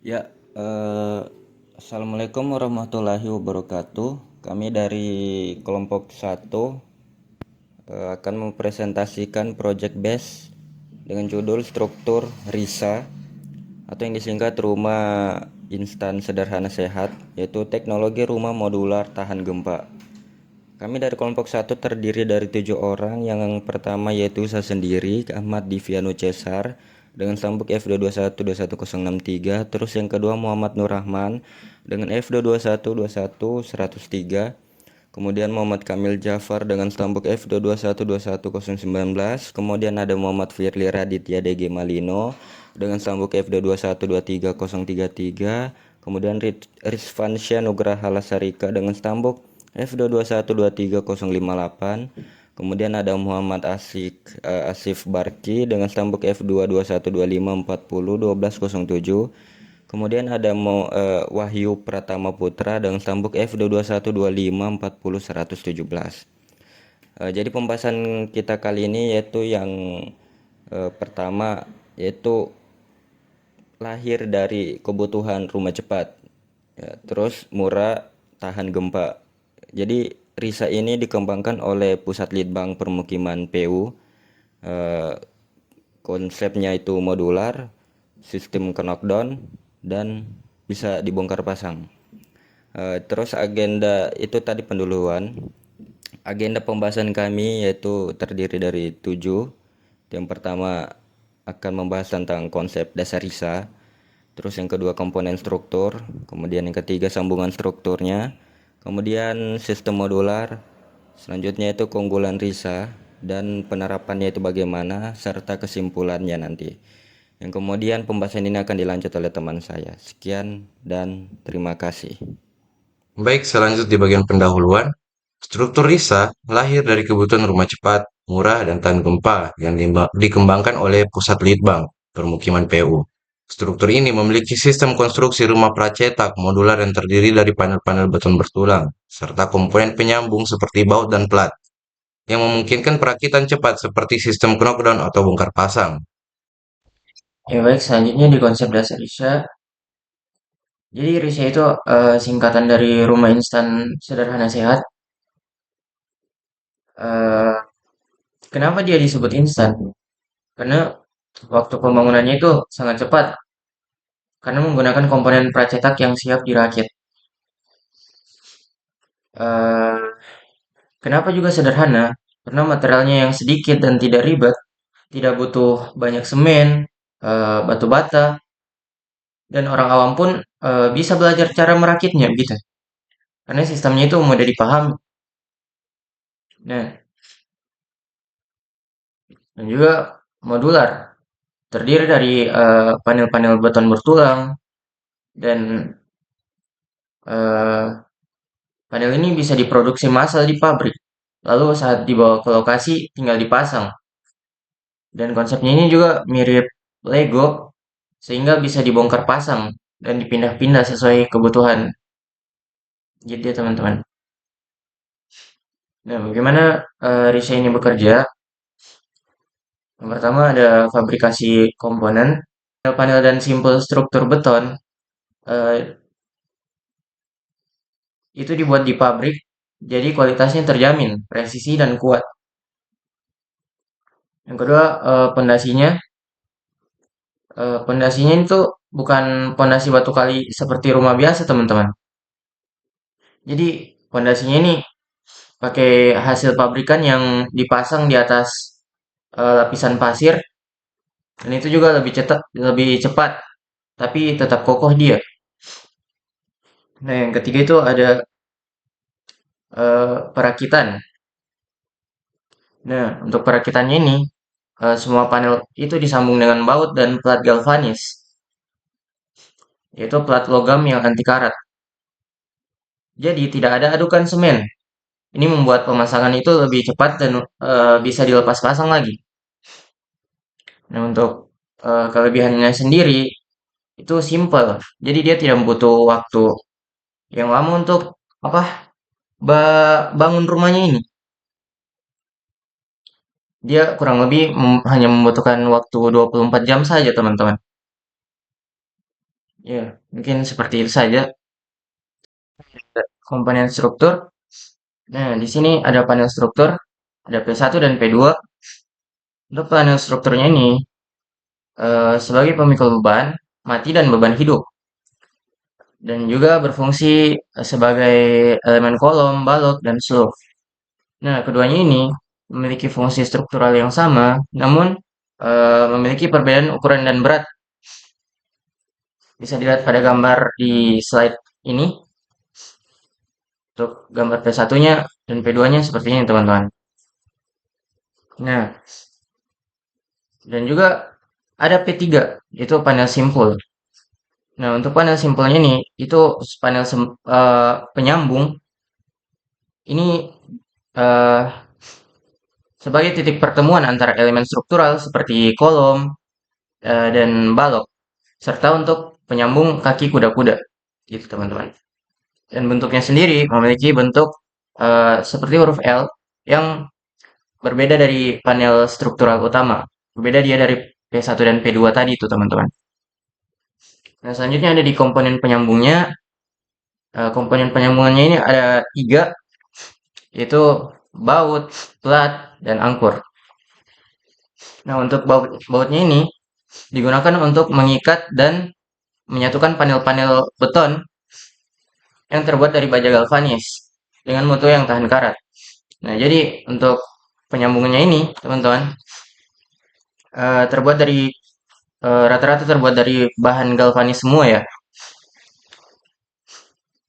Ya, Assalamualaikum warahmatullahi wabarakatuh. Kami dari kelompok satu akan mempresentasikan project base dengan judul struktur RISA atau yang disingkat Rumah Instan Sederhana Sehat, yaitu teknologi rumah modular tahan gempa. Kami dari kelompok satu terdiri dari 7 orang. Yang pertama yaitu saya sendiri, Ahmad Divianu Cesar, dengan sambuk F221-21063. Terus yang kedua Muhammad Nur Rahman dengan F221-21-103. Kemudian Muhammad Kamil Jafar dengan stambuk F221-21-019. Kemudian ada Muhammad Firly Raditya DG Malino dengan stambuk F221-23-033. Kemudian Rizvansya Nugraha Lasarika dengan stambuk F221-23-058. Kemudian ada Muhammad Asif Barki dengan stambuk F221-25-40-1207. Kemudian ada Wahyu Pratama Putra dengan stambuk F2212540-117. Jadi pembahasan kita kali ini yaitu yang pertama, yaitu lahir dari kebutuhan rumah cepat, ya, terus murah, tahan gempa. Jadi RISA ini dikembangkan oleh Pusat Litbang Permukiman PU. Eh, Konsepnya itu modular, sistem knockdown, dan bisa dibongkar pasang. Terus agenda itu tadi penduluan. Agenda pembahasan kami yaitu terdiri dari 7. Yang pertama akan membahas tentang konsep dasar RISA. Terus yang kedua komponen struktur. Kemudian yang ketiga sambungan strukturnya. Kemudian sistem modular. Selanjutnya itu keunggulan RISA dan penerapannya itu bagaimana, serta kesimpulannya nanti. Yang kemudian pembahasan ini akan dilanjut oleh teman saya. Sekian dan terima kasih. Baik, selanjut di bagian pendahuluan. Struktur RISA lahir dari kebutuhan rumah cepat, murah, dan tahan gempa yang dikembangkan oleh Pusat Litbang Permukiman PU. Struktur ini memiliki sistem konstruksi rumah pracetak modular yang terdiri dari panel-panel beton bertulang, serta komponen penyambung seperti baut dan plat, yang memungkinkan perakitan cepat seperti sistem knockdown atau bongkar pasang. Ya baik, selanjutnya di konsep dasar RISA. Jadi RISA itu singkatan dari Rumah Instan Sederhana Sehat. Eh, Kenapa dia disebut instan? Karena waktu pembangunannya itu sangat cepat, karena menggunakan komponen pracetak yang siap dirakit. Eh, Kenapa juga sederhana? Karena materialnya yang sedikit dan tidak ribet, tidak butuh banyak semen, batu bata, dan orang awam pun bisa belajar cara merakitnya gitu. Karena sistemnya itu mudah dipahami. Nah, dan juga modular, terdiri dari panel-panel beton bertulang dan eh, panel ini bisa diproduksi massal di pabrik. Lalu saat dibawa ke lokasi tinggal dipasang. Dan konsepnya ini juga mirip Lego sehingga bisa dibongkar pasang dan dipindah-pindah sesuai kebutuhan. Gitu ya teman-teman. Nah, bagaimana RISA ini bekerja? Yang pertama ada fabrikasi komponen, panel dan simpul struktur beton. eh, itu dibuat di pabrik, jadi kualitasnya terjamin, presisi dan kuat. Yang kedua, pondasinya. Pondasinya itu bukan pondasi batu kali seperti rumah biasa, teman-teman. Jadi, pondasinya ini pakai hasil pabrikan yang dipasang di atas lapisan pasir, dan itu juga lebih cepat, tapi tetap kokoh dia. Nah, yang ketiga itu ada perakitan. Nah, untuk perakitannya ini, semua panel itu disambung dengan baut dan plat galvanis, yaitu plat logam yang anti karat. Jadi tidak ada adukan semen. Ini membuat pemasangan itu lebih cepat dan bisa dilepas pasang lagi. Nah, untuk kelebihannya sendiri itu simple. Jadi dia tidak butuh waktu yang lama untuk apa? Bangun rumahnya ini. Dia kurang lebih hanya membutuhkan waktu 24 jam saja, teman-teman. Ya, mungkin seperti itu saja komponen struktur. Nah, di sini ada panel struktur, ada P1 dan P2. Untuk panel strukturnya ini sebagai pemikul beban, mati dan beban hidup. Dan juga berfungsi sebagai elemen kolom, balok, dan slope. Nah, keduanya ini memiliki fungsi struktural yang sama, namun memiliki perbedaan ukuran dan berat. Bisa dilihat pada gambar di slide ini. Untuk gambar P1-nya dan P2-nya seperti ini, teman-teman. Nah, dan juga ada P3, itu panel simpul. Nah, untuk panel simpulnya ini, itu panel penyambung. Ini eh, sebagai titik pertemuan antara elemen struktural seperti kolom dan balok, serta untuk penyambung kaki kuda-kuda, gitu teman-teman. Dan bentuknya sendiri memiliki bentuk seperti huruf L yang berbeda dari panel struktural utama. Berbeda dia dari P1 dan P2 tadi itu teman-teman. Nah, selanjutnya ada di komponen penyambungnya. Komponen penyambungannya ini ada 3, yaitu baut, plat, dan angkur. Nah, untuk bautnya ini digunakan untuk mengikat dan menyatukan panel-panel beton yang terbuat dari baja galvanis dengan mutu yang tahan karat. Nah, jadi untuk penyambungannya ini, teman-teman, terbuat dari rata-rata terbuat dari bahan galvanis semua ya,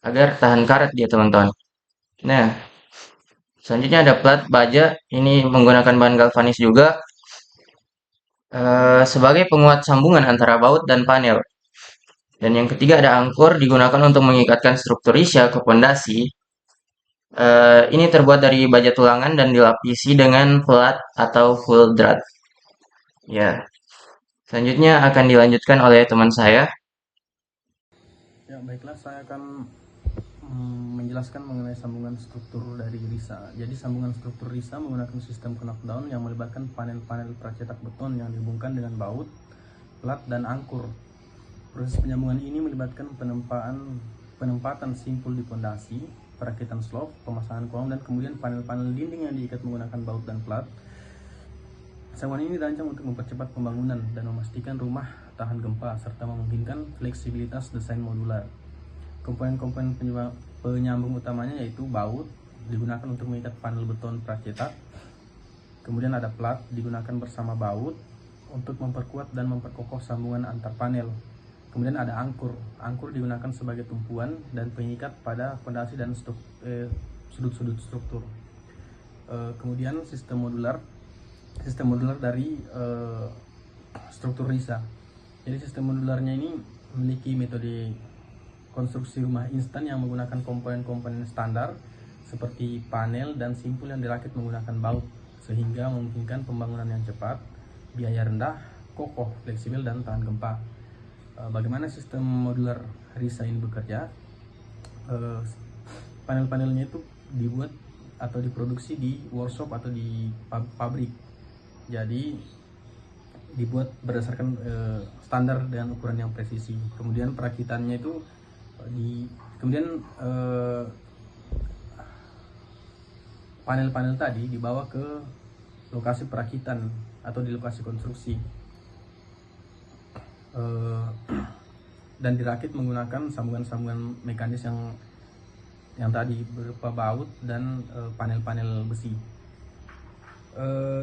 agar tahan karat dia, teman-teman. Nah, selanjutnya ada plat baja, ini menggunakan bahan galvanis juga sebagai penguat sambungan antara baut dan panel. Dan yang ketiga ada angkur, digunakan untuk mengikatkan struktur risa ke pondasi. Ini terbuat dari baja tulangan dan dilapisi dengan plat atau full drat. Ya, selanjutnya akan dilanjutkan oleh teman saya. Ya, baiklah, saya akan menjelaskan mengenai sambungan struktur dari risa. Jadi sambungan struktur risa menggunakan sistem knockdown yang melibatkan panel-panel pracetak beton yang dihubungkan dengan baut, plat, dan angkur. Proses penyambungan ini melibatkan penempatan simpul di pondasi, perakitan slope, pemasangan kolom, dan kemudian panel-panel dinding yang diikat menggunakan baut dan plat. Sambungan ini dirancang untuk mempercepat pembangunan dan memastikan rumah tahan gempa serta memungkinkan fleksibilitas desain modular. Komponen-komponen penyambung utamanya yaitu baut, digunakan untuk mengikat panel beton pracetak. Kemudian ada plat, digunakan bersama baut untuk memperkuat dan memperkokoh sambungan antar panel. Kemudian ada angkur, angkur digunakan sebagai tumpuan dan pengikat pada fondasi dan sudut-sudut struktur. Kemudian sistem modular dari struktur risa. Jadi sistem modularnya ini memiliki metode konstruksi rumah instan yang menggunakan komponen-komponen standar seperti panel dan simpul yang dirakit menggunakan baut, sehingga memungkinkan pembangunan yang cepat, biaya rendah, kokoh, fleksibel, dan tahan gempa. Bagaimana sistem modular risa ini bekerja? Panel-panelnya itu dibuat atau diproduksi di workshop atau di pabrik. Jadi dibuat berdasarkan standar dengan ukuran yang presisi. Kemudian perakitannya itu panel-panel tadi dibawa ke lokasi perakitan atau di lokasi konstruksi dan dirakit menggunakan sambungan-sambungan mekanis yang tadi berupa baut dan panel-panel besi.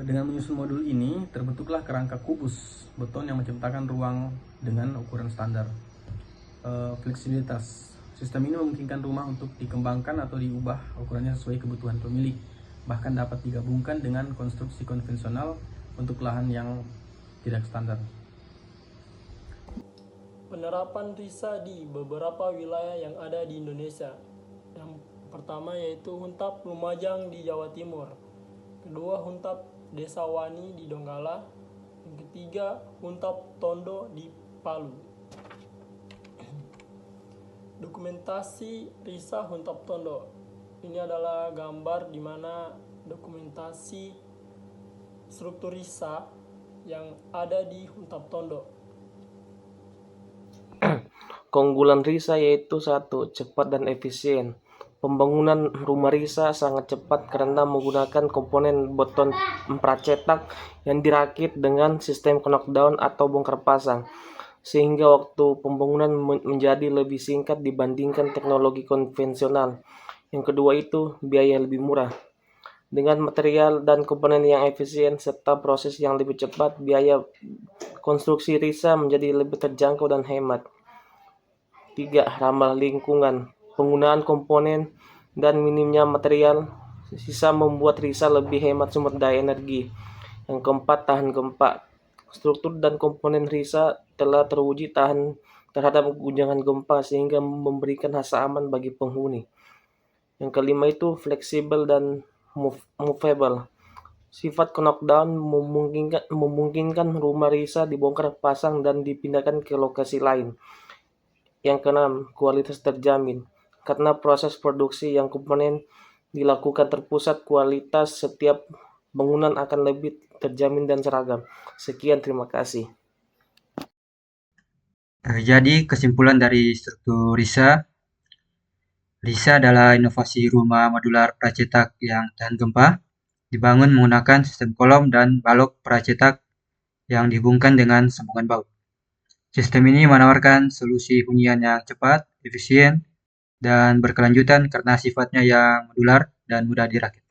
Dengan menyusun modul ini terbentuklah kerangka kubus beton yang menciptakan ruang dengan ukuran standar. Fleksibilitas sistem ini memungkinkan rumah untuk dikembangkan atau diubah ukurannya sesuai kebutuhan pemilik, bahkan dapat digabungkan dengan konstruksi konvensional untuk lahan yang tidak standar. Penerapan risa di beberapa wilayah yang ada di Indonesia. Yang pertama yaitu Huntap Lumajang di Jawa Timur. Kedua, Huntap Desa Wani di Donggala. Yang ketiga, Huntap Tondo di Palu. Dokumentasi risa Huntap Tondo. Ini adalah gambar di mana dokumentasi struktur risa yang ada di Huntap Tondo. Keunggulan Risa yaitu satu, cepat dan efisien. Pembangunan rumah Risa sangat cepat karena menggunakan komponen beton pracetak yang dirakit dengan sistem knockdown atau bongkar pasang, sehingga waktu pembangunan menjadi lebih singkat dibandingkan teknologi konvensional. Yang kedua itu biaya lebih murah. Dengan material dan komponen yang efisien serta proses yang lebih cepat, biaya konstruksi Risa menjadi lebih terjangkau dan hemat. 3. Ramah lingkungan. Penggunaan komponen dan minimnya material sisa membuat Risa lebih hemat sumber daya energi. Yang keempat, tahan gempa. Struktur dan komponen Risa telah teruji tahan terhadap guncangan gempa sehingga memberikan rasa aman bagi penghuni. Yang kelima itu fleksibel dan movable. Sifat knockdown memungkinkan rumah Risa dibongkar pasang dan dipindahkan ke lokasi lain. Yang keenam, kualitas terjamin. Karena proses produksi yang komponen dilakukan terpusat, kualitas setiap bangunan akan lebih terjamin dan seragam. Sekian, terima kasih. Jadi kesimpulan dari struktur Risa adalah inovasi rumah modular pracetak yang tahan gempa, dibangun menggunakan sistem kolom dan balok pracetak yang dihubungkan dengan sambungan baut. Sistem ini menawarkan solusi hunian yang cepat, efisien, dan berkelanjutan karena sifatnya yang modular dan mudah dirakit.